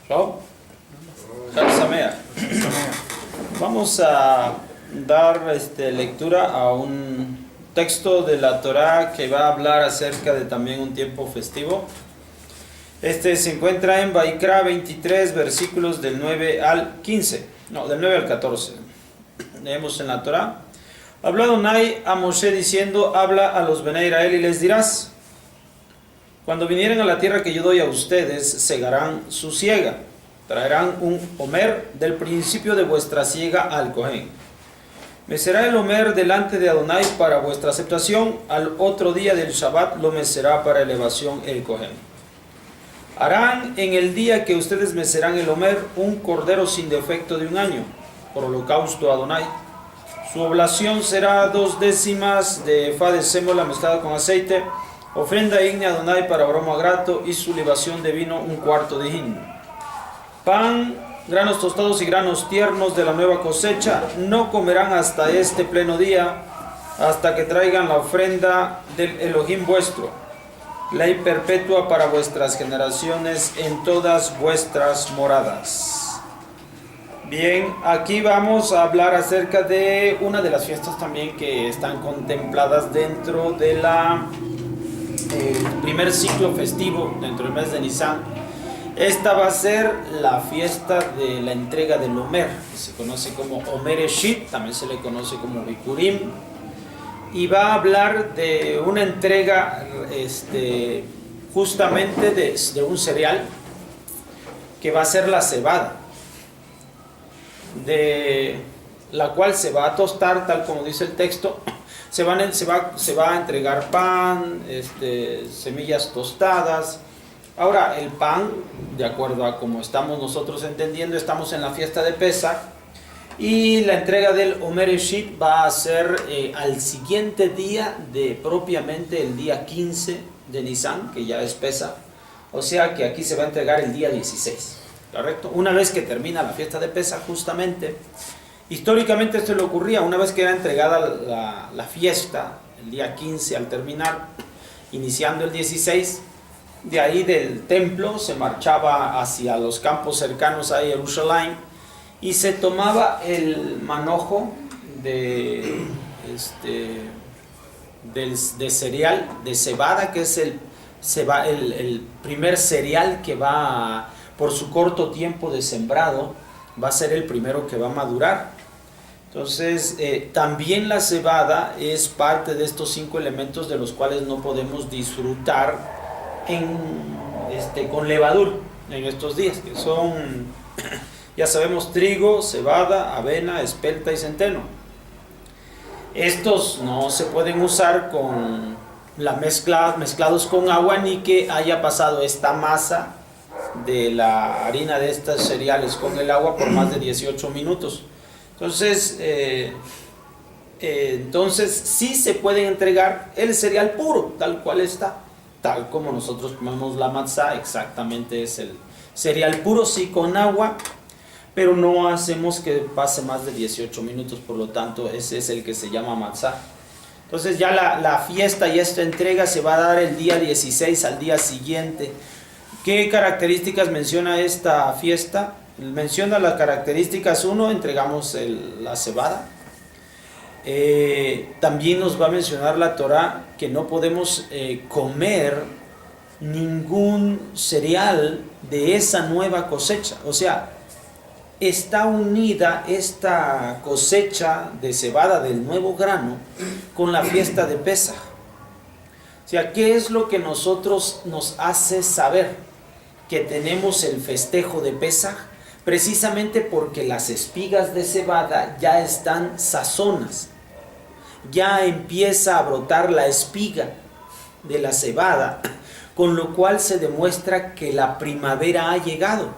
Chao. Samea. Vamos a dar lectura a un texto de la Torá que va a hablar acerca de también un tiempo festivo. Se encuentra en Vaikra 23, versículos del 9 al 15. No, del 9 al 14. Leemos en la Torá. Habló Adonai a Moshe diciendo: habla a los Bnei Israel y les dirás: cuando vinieren a la tierra que yo doy a ustedes, segarán su siega. Traerán un homer del principio de vuestra siega al Cohen. Mecerá el homer delante de Adonai para vuestra aceptación. Al otro día del Shabbat lo mecerá para elevación el Cohen. Harán en el día que ustedes mecerán el homer un cordero sin defecto de 1 año, por holocausto a Adonai. Su oblación será 2 décimas de efá de sémola mezclada con aceite, ofrenda ígnea a Adonai para aroma grato, y su libación de vino 1/4 de hin. Pan, granos tostados y granos tiernos de la nueva cosecha no comerán hasta este pleno día, hasta que traigan la ofrenda del Elohim vuestro, ley perpetua para vuestras generaciones en todas vuestras moradas. Bien, aquí vamos a hablar acerca de una de las fiestas también que están contempladas dentro de el primer ciclo festivo dentro del mes de Nisan. Esta va a ser la fiesta de la entrega del Homer, que se conoce como Homer Eshit, también se le conoce como Bikurim, y va a hablar de una entrega justamente de un cereal que va a ser la cebada, de la cual se va a tostar, tal como dice el texto. Se va a entregar pan, semillas tostadas. Ahora, el pan, de acuerdo a como estamos nosotros entendiendo, estamos en la fiesta de Pesach, y la entrega del Homer Eshit va a ser al siguiente día de propiamente el día 15 de Nisan, que ya es Pesach, o sea que aquí se va a entregar el día 16, ¿correcto? Una vez que termina la fiesta de Pesach, justamente, históricamente esto le ocurría, una vez que era entregada la fiesta, el día 15 al terminar, iniciando el 16, de ahí del templo se marchaba hacia los campos cercanos a Jerusalén y se tomaba el manojo de cereal, de cebada, que es el primer cereal que va, por su corto tiempo de sembrado, va a ser el primero que va a madurar. Entonces, también la cebada es parte de estos 5 elementos de los cuales no podemos disfrutar con levadura en estos días, que son, ya sabemos, trigo, cebada, avena, espelta y centeno. Estos no se pueden usar con mezclados con agua, ni que haya pasado esta masa de la harina de estos cereales con el agua por más de 18 minutos. Entonces sí se puede entregar el cereal puro, tal cual está, tal como nosotros comemos la matzá, exactamente es el cereal puro, sí, con agua, pero no hacemos que pase más de 18 minutos, por lo tanto ese es el que se llama matzá. Entonces ya la fiesta y esta entrega se va a dar el día 16 al día siguiente. ¿Qué características menciona esta fiesta? Menciona las características: 1, entregamos la cebada. También nos va a mencionar la Torá que no podemos comer ningún cereal de esa nueva cosecha. O sea, está unida esta cosecha de cebada del nuevo grano con la fiesta de Pesaj. O sea, ¿qué es lo que nosotros nos hace saber que tenemos el festejo de Pesaj? Precisamente porque las espigas de cebada ya están sazonas. Ya empieza a brotar la espiga de la cebada, con lo cual se demuestra que la primavera ha llegado.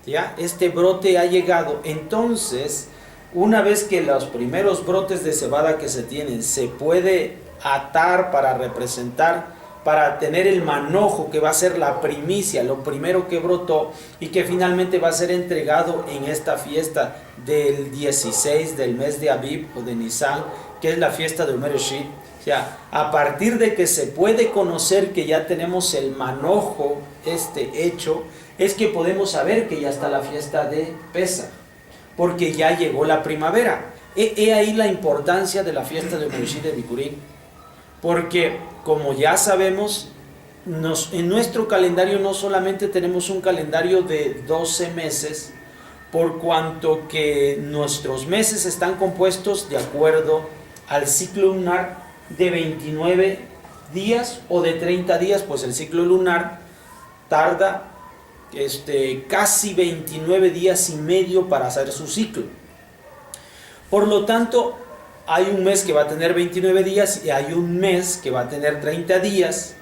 ¿Ya? Este brote ha llegado. Entonces, una vez que los primeros brotes de cebada que se tienen se puede atar para representar, para tener el manojo que va a ser la primicia, lo primero que brotó y que finalmente va a ser entregado en esta fiesta del 16 del mes de Abib o de Nisan, que es la fiesta de Homer Eshit. sea, a partir de que se puede conocer que ya tenemos el manojo hecho, es que podemos saber que ya está la fiesta de Pesaj, porque ya llegó la primavera. He ahí la importancia de la fiesta de Bereshit de Bikurim, porque como ya sabemos, en nuestro calendario no solamente tenemos un calendario de 12 meses, por cuanto que nuestros meses están compuestos de acuerdo al ciclo lunar de 29 días o de 30 días, pues el ciclo lunar tarda casi 29 días y medio para hacer su ciclo. Por lo tanto, hay un mes que va a tener 29 días y hay un mes que va a tener 30 días,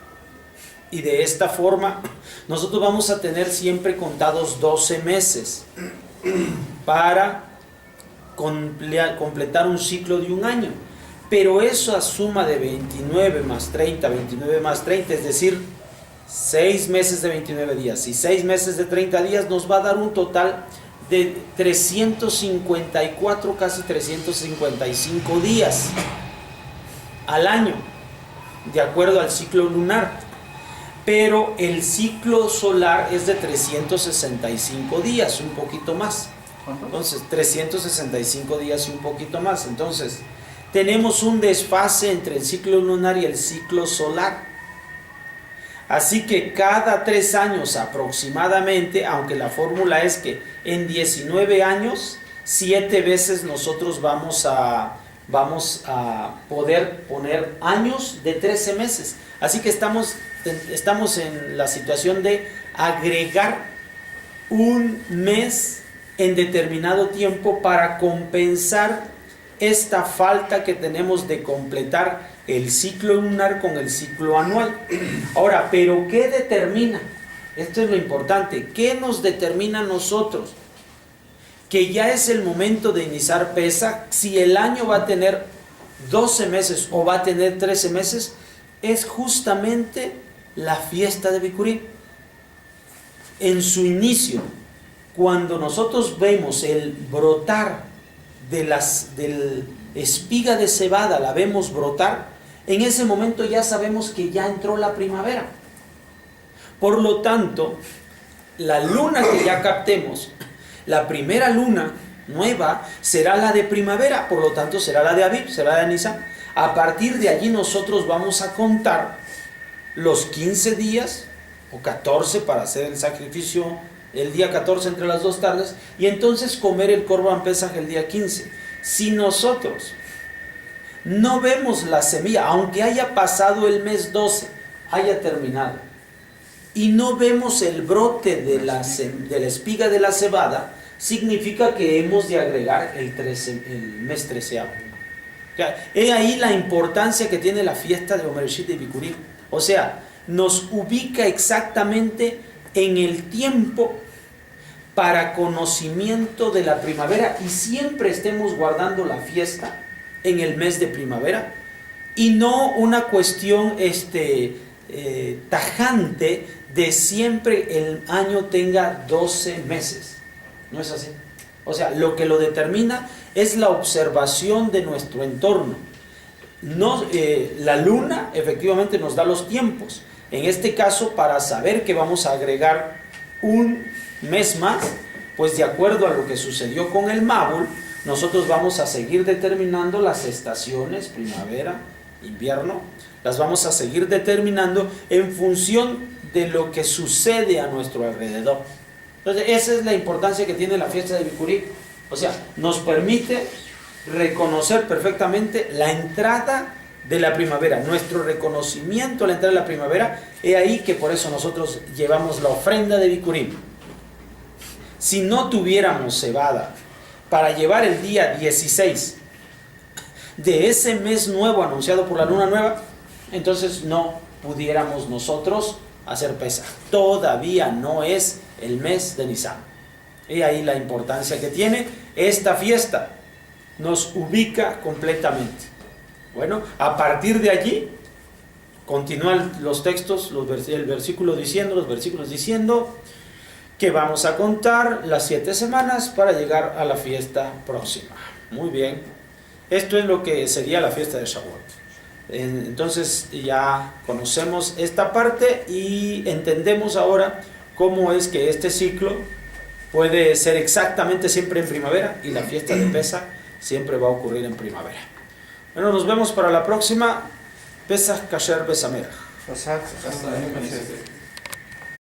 y de esta forma nosotros vamos a tener siempre contados 12 meses para completar un ciclo de un año. Pero esa suma de 29 más 30, 29 más 30, es decir, 6 meses de 29 días y 6 meses de 30 días, nos va a dar un total de 354, casi 355 días al año, de acuerdo al ciclo lunar. Pero el ciclo solar es de 365 días, un poquito más. Entonces, 365 días y un poquito más. Entonces, tenemos un desfase entre el ciclo lunar y el ciclo solar. Así que cada 3 años aproximadamente, aunque la fórmula es que en 19 años, 7 veces nosotros vamos a poder poner años de 13 meses. Así que estamos en la situación de agregar un mes en determinado tiempo para compensar esta falta que tenemos de completar el ciclo lunar con el ciclo anual. Ahora, ¿pero qué determina? Esto es lo importante. ¿Qué nos determina a nosotros? Que ya es el momento de iniciar Pesaj. Si el año va a tener 12 meses o va a tener 13 meses, es justamente la fiesta de Bikurim. En su inicio, cuando nosotros vemos el brotar del espiga de cebada, la vemos brotar, en ese momento ya sabemos que ya entró la primavera. Por lo tanto, la luna que ya captemos, la primera luna nueva, será la de primavera, por lo tanto será la de Aviv, será la de Nisan. A partir de allí nosotros vamos a contar los 15 días o 14 para hacer el sacrificio el día 14 entre las 2 tardes, y entonces comer el Korban Pesaj el día 15. Si nosotros no vemos la semilla, aunque haya pasado el mes 12, haya terminado, y no vemos el brote de la espiga de la cebada, significa que hemos de agregar el mes 13. He ahí la importancia que tiene la fiesta de Bereshit de Bikurim. O sea, nos ubica exactamente en el tiempo para conocimiento de la primavera, y siempre estemos guardando la fiesta en el mes de primavera, y no una cuestión tajante de siempre el año tenga 12 meses. No es así. O sea, lo que lo determina es la observación de nuestro entorno. La luna efectivamente nos da los tiempos. En este caso, para saber que vamos a agregar un mes más, pues de acuerdo a lo que sucedió con el Mabul, nosotros vamos a seguir determinando las estaciones, primavera, invierno, las vamos a seguir determinando en función de lo que sucede a nuestro alrededor. Entonces, esa es la importancia que tiene la fiesta de Bikurim. O sea, nos permite reconocer perfectamente la entrada de la primavera, nuestro reconocimiento a la entrada de la primavera. He ahí que por eso nosotros llevamos la ofrenda de Bikurim. Si no tuviéramos cebada para llevar el día 16 de ese mes nuevo anunciado por la luna nueva, entonces no pudiéramos nosotros hacer Pesaj. Todavía no es el mes de Nisan. He ahí la importancia que tiene esta fiesta. Nos ubica completamente. Bueno, a partir de allí continúan los textos, los versículos diciendo que vamos a contar las 7 semanas para llegar a la fiesta próxima. Muy bien. Esto es lo que sería la fiesta de Shavuot. Entonces ya conocemos esta parte y entendemos ahora cómo es que este ciclo puede ser exactamente siempre en primavera y la fiesta de Pesaj siempre va a ocurrir en primavera. Bueno, nos vemos para la próxima. Pesaj Kasher Besameach. Pesaj,